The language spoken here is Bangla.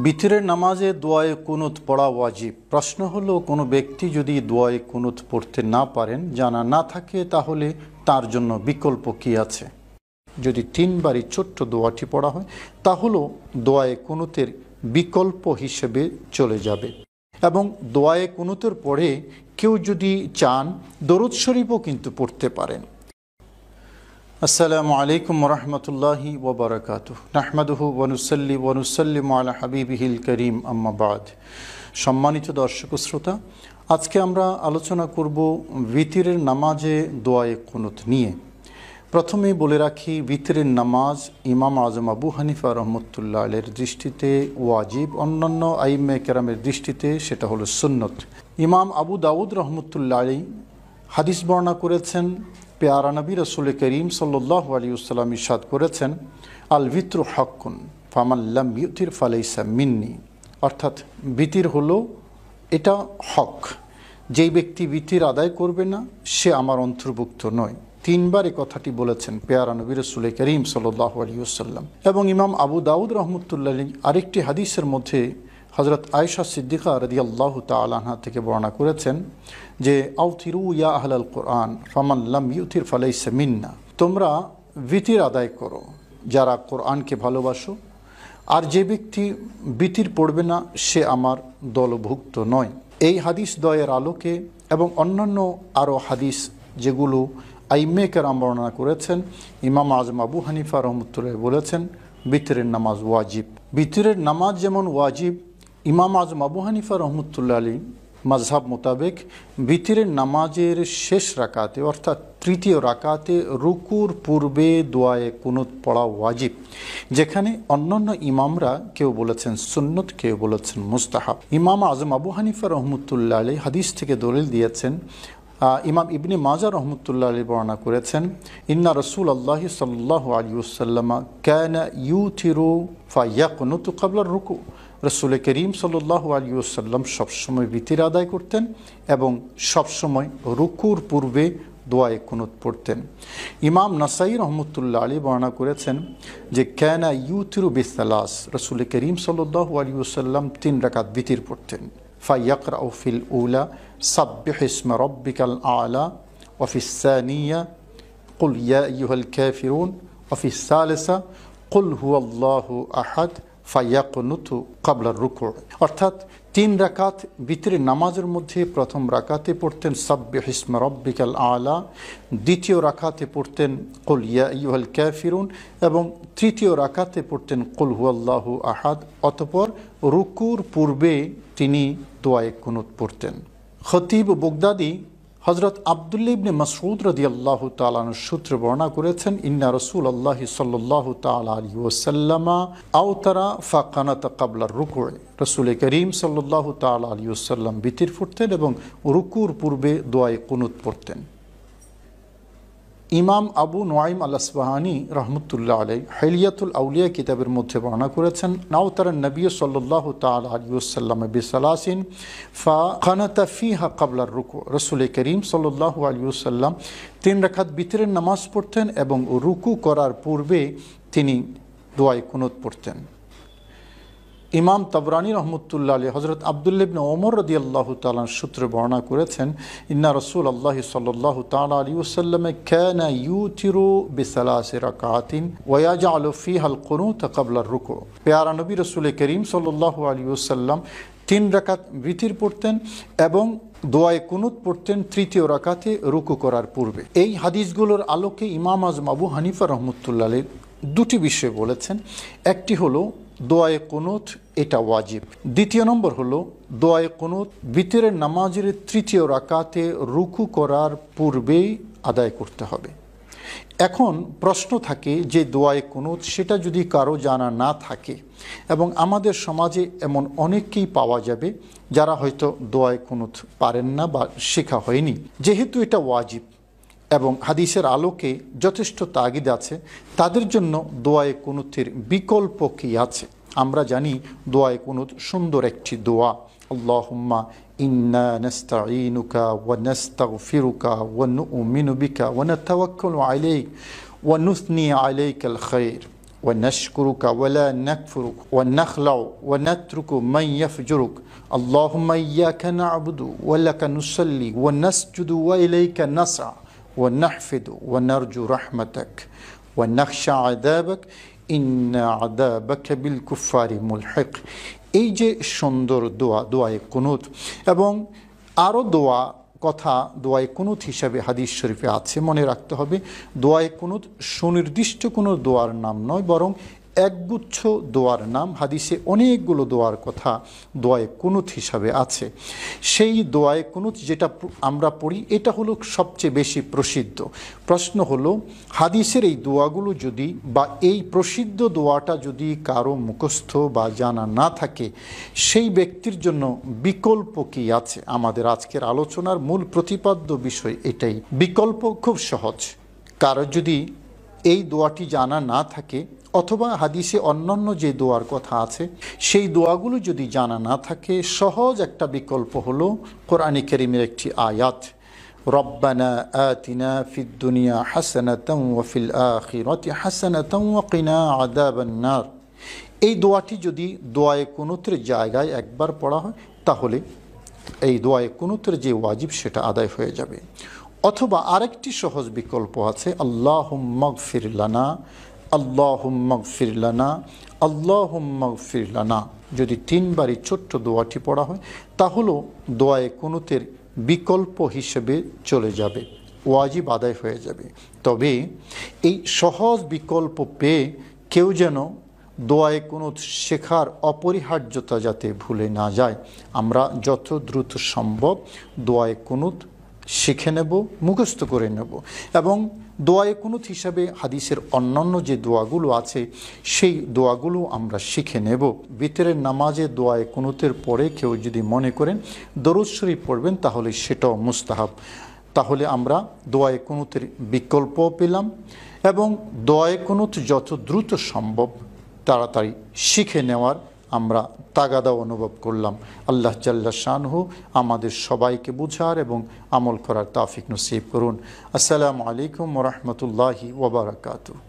বিতরের নামাজে দোয়ায়ে কুনুত পড়া ওয়াজিব। প্রশ্ন হলো, কোনো ব্যক্তি যদি দোয়ায়ে কুনুত পড়তে না পারেন, জানা না থাকে, তাহলে তার জন্য বিকল্প কি আছে? যদি তিনবারই ছোট্ট দোয়াটি পড়া হয়, তাহলে দোয়ায়ে কুনুতের বিকল্প হিসেবে চলে যাবে। এবং দোয়ায়ে কুনুতের পরে কেউ যদি চান, দরুদ শরীফও কিন্তু পড়তে পারেন। আসসালামু আলাইকুম ওরহমতুল্লাহি ওবরাকাতুহু। নাহমাদুহু ওয়া নুসাল্লি ওয়া নুসাল্লিমু আলা হাবিবিহিল করিম, আম্মা বাদ। সম্মানিত দর্শক শ্রোতা, আজকে আমরা আলোচনা করব বিতরের নামাজে দোয়ায়ে কুনুত নিয়ে। প্রথমে বলে রাখি, বিতরের নামাজ ইমাম আজম আবু হানিফা রহমতুল্লাহ আলাইহির দৃষ্টিতে ওয়াজিব, অন্যান্য আইম্মে কেরামের দৃষ্টিতে সেটা হলো সুন্নত। ইমাম আবু দাউদ রহমতুল্লাহ আলাইহি হাদিস বর্ণনা করেছেন, পেয়ারা নবী রাসূল করিম সাল্লাল্লাহু আলাইহি ওয়াসাল্লাম ইরশাদ করেছেন, আল বিতরু হাক্কুন ফামান লাম ইউতির ফালাইসা মিন্নি। অর্থাৎ বিতির হলো এটা হক, যেই ব্যক্তি বিতির আদায় করবে না সে আমার অন্তর্ভুক্ত নয়। তিনবার এই কথাটি বলেছেন পেয়ারা নবী রাসূল করিম সাল্লাল্লাহু আলাইহি ওয়াসাল্লাম। এবং ইমাম আবু দাউদ রহমতুল্লাহ আলাইহি আরেকটি হাদিসের মধ্যে হযরত আয়েশা সিদ্দিকা রাদিয়াল্লাহু তাআলা আনহা থেকে বর্ণনা করেছেন যে, আউতিরু ইয়া আহলাল কোরআন ফামান লাম ইউতির ফালাইসা মিন্না। তোমরা বিতির আদায় করো যারা কোরআনকে ভালোবাসো, আর যে ব্যক্তি বিতির পড়বে না সে আমার দলভুক্ত নয়। এই হাদিস দ্বয়ের আলোকে এবং অন্যান্য আরও হাদিস যেগুলো আইম্মে কেরাম বর্ণনা করেছেন, ইমাম আজম আবু হানিফা রহমতুল্লাহ বলেছেন বিতরের নামাজ ওয়াজিব। বিতরের নামাজ যেমন ওয়াজিব, ইমাম আজম আবু হানিফা রহমতুল্লাহ আলী মাযহাব মোতাবেক বিতরের নামাজের শেষ রাকাতে অর্থাৎ তৃতীয় রাকাতে রুকুর পূর্বে দোয়ায়ে কুনুত পড়া ওয়াজিব, যেখানে অন্যান্য ইমামরা কেউ বলেছেন সুন্নত, কেউ বলেছেন মুস্তাহাব। ইমাম আজম আবু হানিফা রহমতুল্লাহ আলী হাদিস থেকে দলিল দিয়েছেন। ইমাম ইবনে মাজাহ রহমতুল্লাহ আলী বর্ণনা করেছেন, ইন্না রাসূলুল্লাহ সাল্লাল্লাহু আলাইহি ওয়াসাল্লাম কানা ইউতিরু ফায়াকুনুতু ক্বাবলা রুকু। রাসূল করিম সাল্লাল্লাহু আলাইহি ওয়াসাল্লাম সবসময় বিতির আদায় করতেন এবং সবসময় রুকুর পূর্বে দোয়ায়ে কুনুত পড়তেন। ইমাম নাসাই রহমতুল্লাহ আলী বর্ণনা করেছেন যে, কানা ইউতিরু বিসালাস। রাসূল করিম সাল্লাল্লাহু আলাইহি ওয়াসাল্লাম 3 রাকাত বিতির পড়তেন। ফায়াকরাউ ফিল উলা সাব্বিহ ইসমা রাব্বিকাল আ'লা ওয়া ফিস সানিয়া কুল ইয়া আইয়ুহাল কাফিরুন ওয়া ফিস সালিসা কুল হুয়াল্লাহু আহাদ ফায়াকুনুতু ক্বাবলা রুকু। অর্থাৎ 3 রাকাত বিতরের নামাজের মধ্যে প্রথম রাকাতে পড়তেন সাব্বিহ ইসমা রাব্বিকাল আ'লা, দ্বিতীয় রাকাতে পড়তেন কুল ইয়া আইয়ুহাল কাফিরুন এবং তৃতীয় রাকাতে পড়তেন কুল হুয়াল্লাহু আহাদ। অতঃপর রুকুর পূর্বে তিনি দোয়ায়ে কুনুত পড়তেন। খতিব বাগদাদি হযরত আব্দুল্লাহ ইবনে মাসউদ রাদিয়াল্লাহু তাআলা আনহু সূত্রে বর্ণনা করেছেন, ইন্না রাসূলুল্লাহ সাল্লাল্লাহু তাআলা আলাইহি ওয়াসাল্লাম আওতারা ফাকানাতা ক্বাবলা রুকু। রাসূল করিম সাল্লাল্লাহু তাআলা আলাইহি ওয়াসাল্লাম বিতির পড়তেন এবং রুকুর পূর্বে দোয়ায়ে কুনুত পড়তেন। ইমাম আবু নুআইম আল আসবাহানি রহমতুল্লাহ আলাইহি হিলিয়াতুল আউলিয়া কিতাবের মধ্যে বর্ণনা করেছেন, নাওতারা নবী সাল্লাল্লাহু তাআলা আলাইহি ওয়াসাল্লাম বিসালাসিন ফাকানাতা ফিহা ক্বাবলা রুকু। রাসূল করিম সাল্লাল্লাহু আলাইহি ওয়াসাল্লাম 3 রাকাত বিতরের নামাজ পড়তেন এবং রুকু করার পূর্বে তিনি দোয়ায়ে কুনুত পড়তেন। ইমাম তাবরানী রহমতুল্লাহ আলাইহি হযরত আব্দুল্লাহ ইবনে ওমর রাদিয়াল্লাহু তাআলা সূত্রে বর্ণনা করেছেন, ইন্না রাসূলুল্লাহ সাল্লাল্লাহু তাআলা আলাইহি ওয়াসাল্লাম কানা ইউতিরু বিসালাসি রাকাতিন ওয়া ইয়াজআলু ফিহাল কুনুত ক্বাবলা রুকু। পেয়ারা নবী রাসূল করিম সাল্লাল্লাহু আলাইহি ওয়াসাল্লাম 3 রাকাত বিতির পড়তেন এবং দোয়ায়ে কুনুত পড়তেন তৃতীয় রাকাতে রুকু করার পূর্বে। এই হাদিসগুলোর আলোকে ইমাম আজম আবু হানিফা রহমতুল্লাহ আলাইহি 2টি বিষয় বলেছেন। একটি হলো দোয়ায়ে কুনুত এটা ওয়াজিব। দ্বিতীয় নম্বর হলো দোয়ায়ে কুনুত বিতরের নামাজের তৃতীয় রাকাতে রুকু করার পূর্বেই আদায় করতে হবে। এখন প্রশ্ন থাকে যে দোয়ায়ে কুনুত সেটা যদি কারো জানা না থাকে, এবং আমাদের সমাজে এমন অনেককেই পাওয়া যাবে যারা হয়তো দোয়ায়ে কুনুত পারেন না বা শেখা হয়নি, যেহেতু এটা ওয়াজিব এবং হাদিসের আলোকে যথেষ্ট তাগিদ আছে, তাদের জন্য দোয়ায়ে কুনুতের বিকল্প কি আছে? আমরা জানি দোয়ায়ে কুনুত সুন্দর একটি দোয়া। আল্লাহুম্মা ইন্না নাস্তাঈনুকা ওয়া নাস্তাগফিরুকা ওয়া নু'মিনু বিকা ওয়া নাতাওয়াক্কালু আলাইক ওয়া নুসনি আলাইকাল খায়র ونشكرك ولا نكفرك ونخلع ونترك من يفجرك اللهم إياك نعبد ولك نصلي ونسجد وإليك نسعى ونحفد ونرجو رحمتك ونخشى عذابك إن عذابك بالكفار ملحق. এই যে সুন্দর দোয়া, দোয়ায়ে কুনুত, এবং আরও দোয়া কথা দোয়ায়ে কুনুত হিসাবে হাদিস শরীফে আছে। মনে রাখতে হবে দোয়ায়ে কুনুত সুনির্দিষ্ট কোনো দোয়ার নাম নয়, বরং একগুচ্ছ দোয়ার নাম। হাদিসে অনেকগুলো দোয়ার কথা দোয়ায়ে কুনুত হিসাবে আছে। সেই দোয়ায়ে কুনুত যেটা আমরা পড়ি এটা হলো সবচেয়ে বেশি প্রসিদ্ধ। প্রশ্ন হলো হাদিসের এই দোয়াগুলো যদি বা এই প্রসিদ্ধ দোয়াটা যদি কারো মুখস্থ বা জানা না থাকে, সেই ব্যক্তির জন্য বিকল্প কি আছে? আমাদের আজকের আলোচনার মূল প্রতিপাদ্য বিষয় এটাই। বিকল্প খুব সহজ। কারো যদি এই দোয়াটি জানা না থাকে অথবা হাদিসে অন্যান্য যে দোয়ার কথা আছে সেই দোয়াগুলো যদি জানা না থাকে, সহজ একটা বিকল্প হলো কোরআনে কারীমের একটি আয়াত, রব্বানা আতিনা ফিদ দুনিয়া হাসানাতাও ওয়া ফিল আখিরাতি হাসানাতাও ওয়া কিনা আযাবান নার। এই দোয়াটি যদি দোয়ায়ে কুনুতের জায়গায় একবার পড়া হয় তাহলে এই দোয়ায়ে কুনুতের যে ওয়াজিব সেটা আদায় হয়ে যাবে। অথবা আরেকটি সহজ বিকল্প আছে, আল্লাহুম্মা গফির লানা, আল্লাহুম্মা গফির লানা, আল্লাহুম্মা গফির লানা। যদি তিনবারই ছোট্ট দোয়াটি পড়া হয় তাহলেও দোয়ায়ে কুনুতের বিকল্প হিসেবে চলে যাবে, ওয়াজিব আদায় হয়ে যাবে। তবে এই সহজ বিকল্প পেয়ে কেউ যেন দোয়ায়ে কুনুত শেখার অপরিহার্যতা যাতে ভুলে না যায়, আমরা যত দ্রুত সম্ভব দোয়ায়ে কুনুত শিখে নেব, মুখস্থ করে নেব, এবং দোয়ায়ে কুনুত হিসাবে হাদিসের অন্যান্য যে দোয়াগুলো আছে সেই দোয়াগুলো আমরা শিখে নেব। বিতরের নামাজে দোয়ায়ে কুনুতের পরে কেউ যদি মনে করেন দরুদ শরীফ পড়বেন তাহলে সেটাও মুস্তাহাব। তাহলে আমরা দোয়ায়ে কুনুতের বিকল্পও পেলাম এবং দোয়ায়ে কুনুত যত দ্রুত সম্ভব তাড়াতাড়ি শিখে নেওয়ার আমরা তাগাদা অনুভব করলাম। আল্লাহ জাল্লা শানহু আমাদের সবাইকে বুঝার এবং আমল করার তৌফিক নসিব করুন। আসসালামু আলাইকুম ওয়া রাহমাতুল্লাহি ওয়া বারাকাতুহু।